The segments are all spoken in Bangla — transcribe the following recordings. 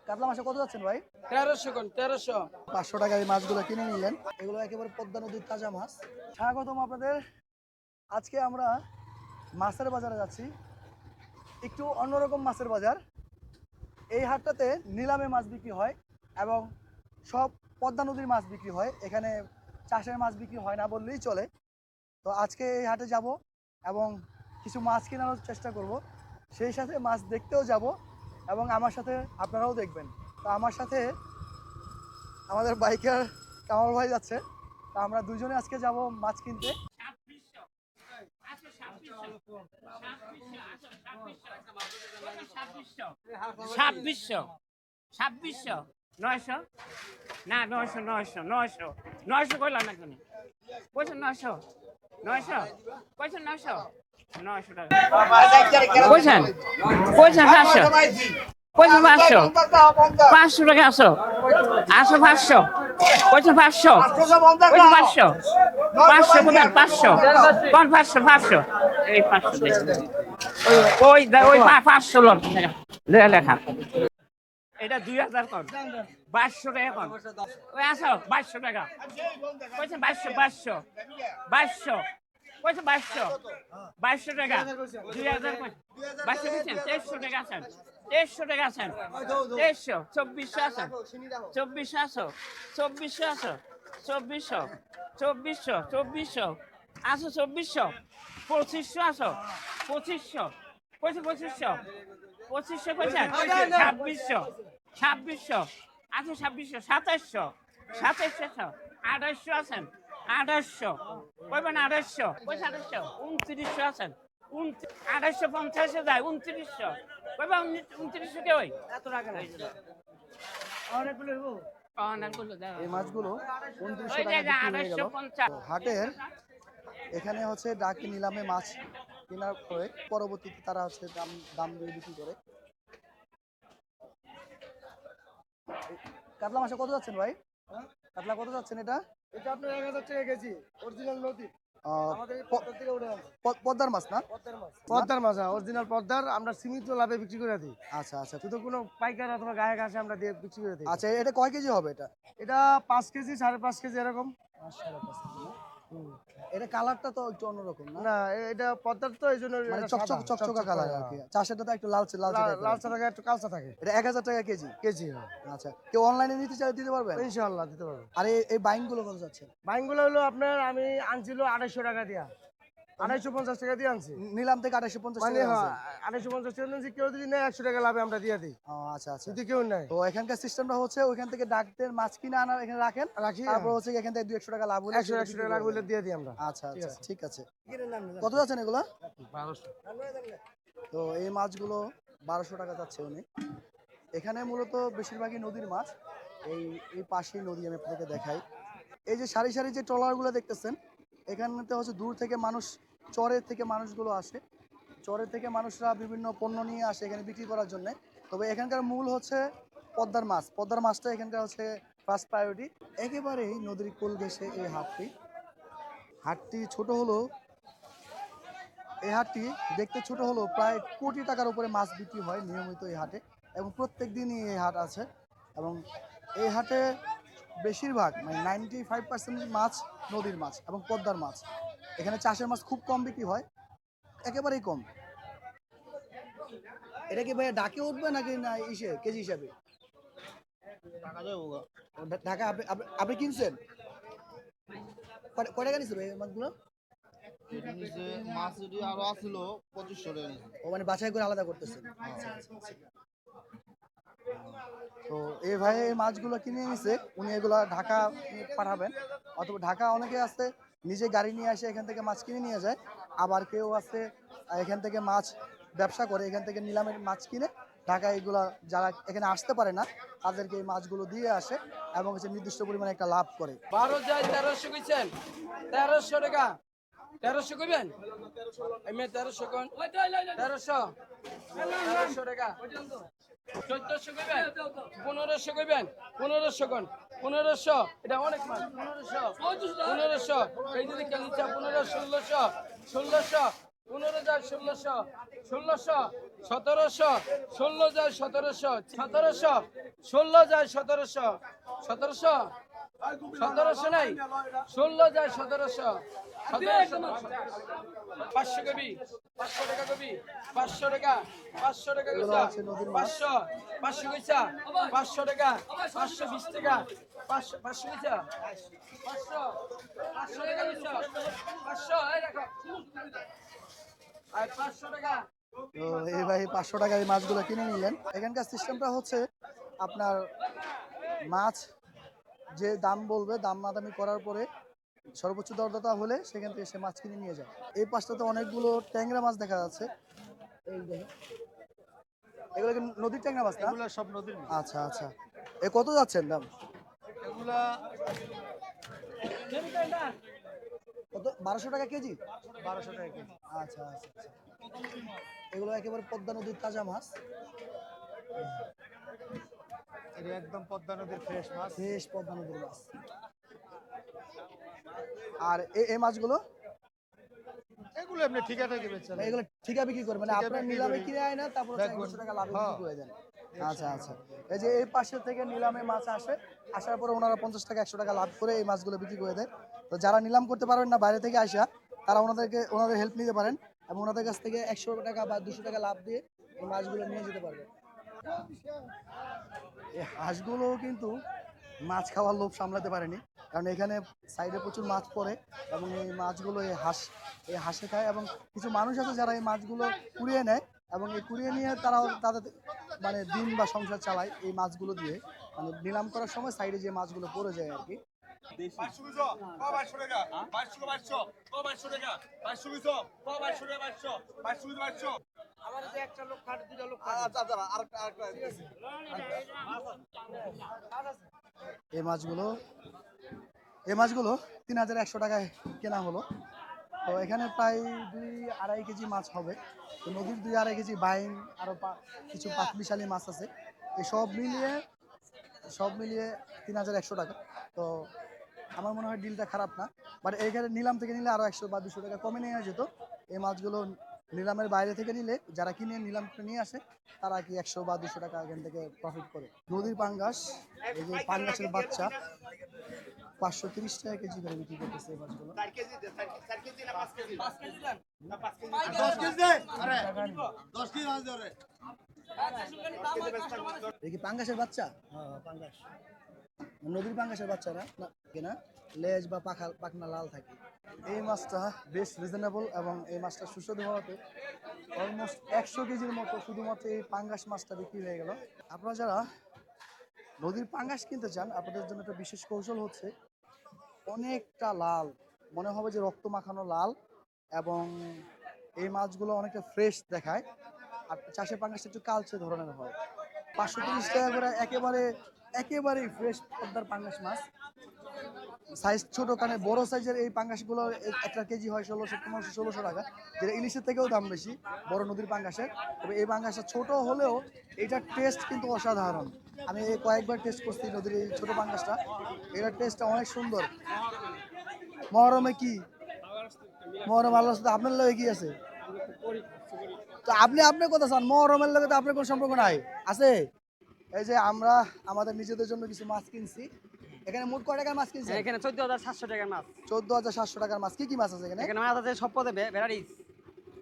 কাতলা মাছ কত যাচ্ছেন ভাই? 1300 500 টাকা এই মাছগুলো কিনে নিলেন। এগুলো একেবারে পদ্মা নদীর তাজা মাছ। স্বাগতম আপনাদের। আজকে আমরা মাছের বাজারে যাচ্ছি, একটু অন্যরকম মাছের বাজার। এই হাটটাতে নিলামে মাছ বিক্রি হয় এবং সব পদ্মা নদীর মাছ বিক্রি হয়। এখানে চাষের মাছ বিক্রি হয় না বললেই চলে। তো আজকে এই হাটে যাব এবং কিছু মাছ কেনার চেষ্টা করব, সেই সাথে মাছ দেখতেও যাব এবং আমার সাথে আপনারাও দেখবেন। তো আমার সাথে আমাদের বাইকার কামাল ভাই যাচ্ছে। তো আমরা দুজনে আজকে যাব মাছ কিনতে। 2600 900 না 900 কইলাম না কেন কইছেন 900 কইছেন 900 টাকা কইছেন 500 কইছেন 500 টাকা আসো 500 কইছেন 500 কোথায় 500 এই 500 ওই 500 লোক লেখা এটা 2000 কর 2200 টাকা কর ওই আসো 2200 টাকা কইছেন 2200 কইছেন 2200 টাকা 2000 কই 2200 দিছেন 2300 টাকা আছেন 2300 টাকা আছেন 2300 2400 আছেন 2400 আসো 2400 আসো 2400 আসো 2400 2500 আসো 2500 কইছেন 2500 কইছেন 2600 আছে 2600 2700 2800 আছেন 2800 কইবেন 2800 কইছেন 2900 আছেন 2850 যায় 2900 কইবেন 2900 কে ওই এত টাকা নাই অনেকগুলো হবো অনেকগুলো দাও এই মাছগুলো 2900 টাকা বিক্রি হয়ে গেল হাটের। এখানে হচ্ছে ডাকি নিলামে মাছ কেনার পরে পরবর্তীতে তারা হচ্ছে দাম দিয়ে বিক্রি করে। কাতলা মাছ কত যাচ্ছেন ভাই? কাতলা কত যাচ্ছেন? এটা আপনার 1000 টাকা কেজি অরিজিনাল নদী। আমাদের পদ্মা থেকে উঠে আসে। পদ্মার মাছ না? পদ্মার মাছ অরিজিনাল পদ্মার, আমরা সীমিত লাভে বিক্রি করে দিই। আচ্ছা আচ্ছা, শুধু কোনো পাইকার অথবা গায়ে ঘাসে আমরা দিয়ে বিক্রি করে দিই। আচ্ছা এটা কয় কেজি হবে? এটা 5 কেজি 5.5 কেজি এরকম। এটা কালারটা তো একটু অন্যরকম না? না এটা পদ্মার তো এইজন্য মানে চকচকা কালার আর কি। চাষেরটা তো একটু লালচে থাকে, একটু কালচা থাকে। এটা 1000 টাকা কেজি। হয়। আচ্ছা, কেউ অনলাইনে নিতে চাইলে দিতে পারবেন? ইনশাআল্লাহ দিতে পারবো। আর এই বাইং গুলো কত যাচ্ছে? বাইং গুলো হলো আপনার আমি আনছিল 250 টাকা দিয়া, 250 টাকা দিয়ে আনছি। নিলাম থেকে 250 মানে টাকা আছে। 250 টাকা নিয়েছি। কেউ যদি নেয় 100 টাকা লাভে আমরা দিয়ে দিই। আচ্ছা আচ্ছা, যদি কেউ নেয়। তো এখানকার সিস্টেমটা হচ্ছে ওইখান থেকে ডাকতে মাছ কিনে আনা এখানে রাখি, তারপর হচ্ছে এখান থেকে 200 টাকা লাভ হলে 100 টাকা লাভ হলে দিয়ে দিই আমরা। আচ্ছা আচ্ছা ঠিক আছে। কত যাচ্ছেন এগুলো? 1200। তো এই মাছগুলো 1200 টাকা যাচ্ছে উনি। এখানে মূলত বেশিরভাগই নদীর মাছ। এই পাশেই নদী, আমি আপনাদেরকে দেখাই। এই যে সারি সারি যে ট্রলারগুলো দেখতেছেন, এখানেতে হচ্ছে দূর থেকে মানুষ, চরের থেকে মানুষগুলো আসে। চরের থেকে মানুষরা বিভিন্ন পণ্য নিয়ে আসে এখানে বিক্রি করার জন্য। তবে এখানকার মূল হচ্ছে পদ্মার মাছ। পদ্মার মাছটা এখানকার হচ্ছে ফার্স্ট প্রায়োরিটি। একেবারেই নদীর কোল ঘেঁষে এই হাটটি ছোট হলেও, এই হাটটি দেখতে ছোট হলেও প্রায় কোটি টাকার উপরে মাছ বিক্রি হয় নিয়মিত এই হাটে, এবং প্রত্যেক দিনই এই হাট আছে। এবং এই হাটে বেশিরভাগ মানে 95% মাছ নদীর মাছ এবং পদ্মার মাছ। এখানে চাষের মাছ খুব কম বিক্রি হয়, একেবারেই কম। এটা কি ভাই ডাকে উঠবে নাকি না কেজি হিসাবে? ঢাকা আপনি কিনছেন? কয় টাকা নিচ্ছে ভাই মাছগুলো? মাছ যদি আরো আছিল 2500 টাকা। ও মানে বাছাই করে আলাদা করতেছেন। তো এই ভাই এই মাছগুলো কিনে নিছে, উনি এগুলো ঢাকা পাঠাবেন। অথবা ঢাকা অনেকে আছে নিজে গাড়ি নিয়ে আসে এখান থেকে মাছ কিনে নিয়ে যায়। আবার কেউ আছে এখান থেকে মাছ ব্যবসা করে, এখান থেকে নিলামের মাছ কিনে ঢাকায় এগুলা যারা এখানে আসতে পারে না তাদেরকে এই মাছগুলো দিয়ে আসে এবং হচ্ছে নির্দিষ্ট পরিমাণে একটা লাভ করে। 12 যায় 1300 কইছেন 1300 টাকা 1300 কইবেন আমি 1300 কোন 1300 টাকা 1400 কইবেন 1500 কইবেন 1500 কোন 1500 এটা অনেক মাছ 1500 এই যদি কেন 1500 1600 15 যায় 1600 1700 16 যায় 1700 1700 16 যায় 1700 1700 1700 নাই 16 যায় 1700 500 কবি 500 টাকা কবি 500 টাকা 500 টাকা এগুলো কইছা হচ্ছে নদীর মাছ। 500 কইছা 500 টাকা 520 টাকা 500 কইছা 500 টাকা কইছা 500 এই রাখো আর 500 টাকা তো এই ভাই 500 টাকায় এই মাছগুলো কিনে নিলেন। এখানকার সিস্টেমটা হচ্ছে আপনার মাছ যে দাম বলবে, দাম মাদামি করার পরে সর্বোচ্চ দরদাতা হলে সেখান থেকে সে মাছ কিনে নিয়ে যায়। এই পাশটাতে অনেকগুলো ট্যাংরা মাছ দেখা যাচ্ছে। এই দেখেন, এগুলো কি নদীর ট্যাংরা মাছ না? এগুলো সব নদীর মাছ। আচ্ছা আচ্ছা, এ কত যাচ্ছেন দাম? এগুলা কত? 1200 টাকা কেজি? 1200 টাকা কেজি। আচ্ছা আচ্ছা আচ্ছা, এগুলো একেবারে পদ্মা নদীর তাজা মাছ, এটা একদম পদ্মা নদীর ফ্রেশ মাছ। ফ্রেশ পদ্মা নদীর মাছ। আর এই মাছগুলো এগুলো এমনি ঠিকা থেকে বেচা যায়। এগুলো ঠিকা বিক্রি করে, মানে ঠিকা আপনার বিক্রি নিলামে করি। কিনে আয় না, তারপর দেখুন, 100 টাকা লাভে হ্যাঁ। বিক্রি করে দেন। আচ্ছা আচ্ছা, এই যে এই পাশে থেকে নিলামে মাছ আসে, আসার পরে ওনারা 50 টাকা 100 টাকা লাভ করে এই মাছগুলো বিক্রি করে দেয়। তো যারা নিলাম করতে পারবেন না বাইরে থেকে আসা, তারা ওনাদের হেল্প নিতে পারেন এবং ওনাদের কাছ থেকে 100 টাকা বা 200 টাকা লাভ দিয়ে এই মাছগুলো নিয়ে যেতে পারবেন। এই হাঁসগুলো কিন্তু মাছ খাওয়ার লোভ সামলাতে পারেনি, কারণ এখানে সাইডে প্রচুর মাছ পড়ে এবং এই মাছগুলো এই হাঁসে খায় এবং কিছু মানুষ আছে যারা এই মাছগুলো কুড়িয়ে নেয় এবং এই কুড়িয়ে নিয়ে তারা তাদের মানে দিন বা সংসার চালায় এই মাছগুলো দিয়ে, মানে নিলাম করার সময় সাইডে যে মাছগুলো পড়ে যায় আর কি। এই মাছগুলো 3100 টাকায় কেনা হলো। তো এখানে প্রায় 2-2.5 কেজি মাছ হবে। তো নদীর 2-2.5 কেজি বাইন, আরও কিছু পাঁচমিশালি মাছ আছে, এই সব মিলিয়ে 3100 টাকা। তো আমার মনে হয় ডিলটা খারাপ না, বাট এইখানে নিলাম থেকে নিলে আরও 100 বা 200 টাকা কমে নেওয়া যেত। এই মাছগুলো নিলামের বাইরে থেকে নিলে যারা কিনে নিলাম করে নিয়ে আসে তারা কি 100 বা 200 টাকা এখান থেকে প্রফিট করে। নদীর পাঙ্গাস, এই যে পাঙ্গাসের বাচ্চা 530 টাকা কেজি করে বিক্রি করতেছে এই মাছগুলো। 10 কেজি আরে 10 কেজি মাছ ধরে। এই কি পাঙ্গাসের বাচ্চা? হ্যাঁ পাঙ্গাস, নদীর পাঙ্গাসের বাচ্চা না কিনা, লেজ বা পাখনা লাল থাকে। এই মাছটা বেশ রিজনেবল এবং এই মাছটা সুস্বাদু হওয়াতে অলমোস্ট 100 কেজির মতো শুধুমাত্র এই পাঙ্গাস মাছটা বিক্রি হয়ে গেল। আপনারা যারা নদীর পাঙ্গাস কিনতে চান, আপনাদের জন্য একটা বিশেষ কৌশল হচ্ছে অনেকটা লাল, মনে হবে যে রক্ত মাখানো লাল, এবং এই মাছগুলো অনেকটা ফ্রেশ দেখায়। আর চাষের পাঙ্গাসটা একটু কালচে ধরনের হয়। 530 টাকা করে একেবারেই ফ্রেশ পদ্মার পাঙ্গাস মাছ। সাইজ ছোট, কারণে বড় সাইজের এই পাঙ্গাসগুলো একটা কেজি হয় 1600 টাকা, যেটা ইলিশের থেকেও দাম বেশি বড় নদীর পাঙ্গাসের। তবে এই পাঙ্গাসটা ছোট হলেও এটার টেস্ট কিন্তু অসাধারণ। আমি কয়েকবার টেস্ট করছি নদীর এই ছোট পাঙ্গাসটা, এটার টেস্টটা অনেক সুন্দর। মহরমে কি মহরম আল্লাহর সাথে আপনার লগে কি আছে? তো আপনি কথা চান, মহরমের লগে তো আপনার কোনো সম্পর্ক নাই আছে। এই যে আমরা আমাদের নিজেদের জন্য কিছু মাছ কিনছি। এখানে মোট কয় টাকার মাছ কিনছি? এখানে 14,700 টাকার মাছ। 14,700 টাকার মাছ। কি কি মাছ আছে এখানে? এখানে মাছ আছে সব পদে ভ্যারাইটিস।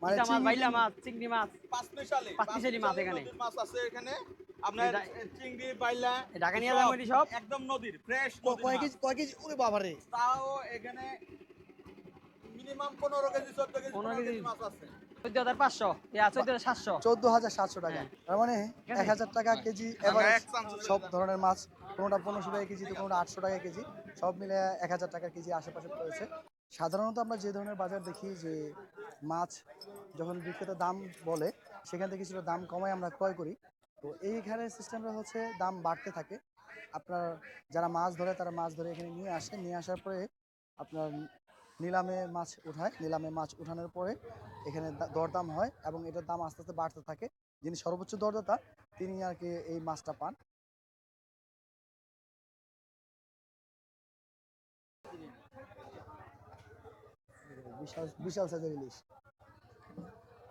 মানে ইটা মাছ, চিংড়ি- বাইলা মাছ, চিংড়ি মাছ, পাঁচমিশালি পাঁচমিশালি মাছ এখানে। মাছ আছে এখানে আপনার এটা- চিংড়ি বাইলা ঢাকা নিয়ে যাবো এটি সব। একদম নদীর ফ্রেশ কয় কেজি? ওরে বাবারে, তাও এখানে minimum 15 kg 14 kg 15 15 kg kg মাছ আছে 14,500, 14,700। 14,700 টাকা। তার মানে 1,000 টাকা কেজি এভারেজ এক চামচ সব ধরনের মাছ। কোনোটা 1500 টাকা কেজি, তো কোনোটা 800 টাকা কেজি, সব মিলে 1,000 টাকা কেজি আশেপাশে পড়েছে। সাধারণত আমরা যে ধরনের বাজার দেখি যে মাছ যখন বিক্রেতা দাম বলে সেখান থেকে কিছুটা দাম কমায় আমরা ক্রয় করি, তো এইখানে সিস্টেমটা হচ্ছে দাম বাড়তে থাকে। আপনার যারা মাছ ধরে তারা মাছ ধরে এখানে নিয়ে আসে, নিয়ে আসার পরে আপনার নিলামে মাছ উঠায়, নিলামে মাছ উঠানোর পরে এখানে দরদাম হয় এবং এটার দাম আস্তে আস্তে বাড়তে থাকে। যিনি সর্বোচ্চ দরদাতা তিনি আর কি এই মাছটা পান। বিশাল বিশাল সাইজের ইলিশ,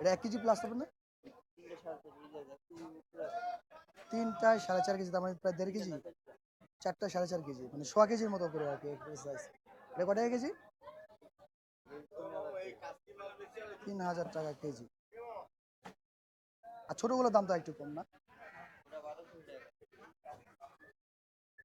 এটা 1 কেজি প্লাস হবে না? তিনটায় 4.5 কেজি, তার মানে প্রায় 1.5 কেজি। চারটা 4.5 কেজি, মানে সোয়া কেজির মতো করে আর কি সাইজ। এটা কয় টাকা কেজি? 3000 টাকা কেজি। আর ছোটগুলোর দাম তো একটু কম না?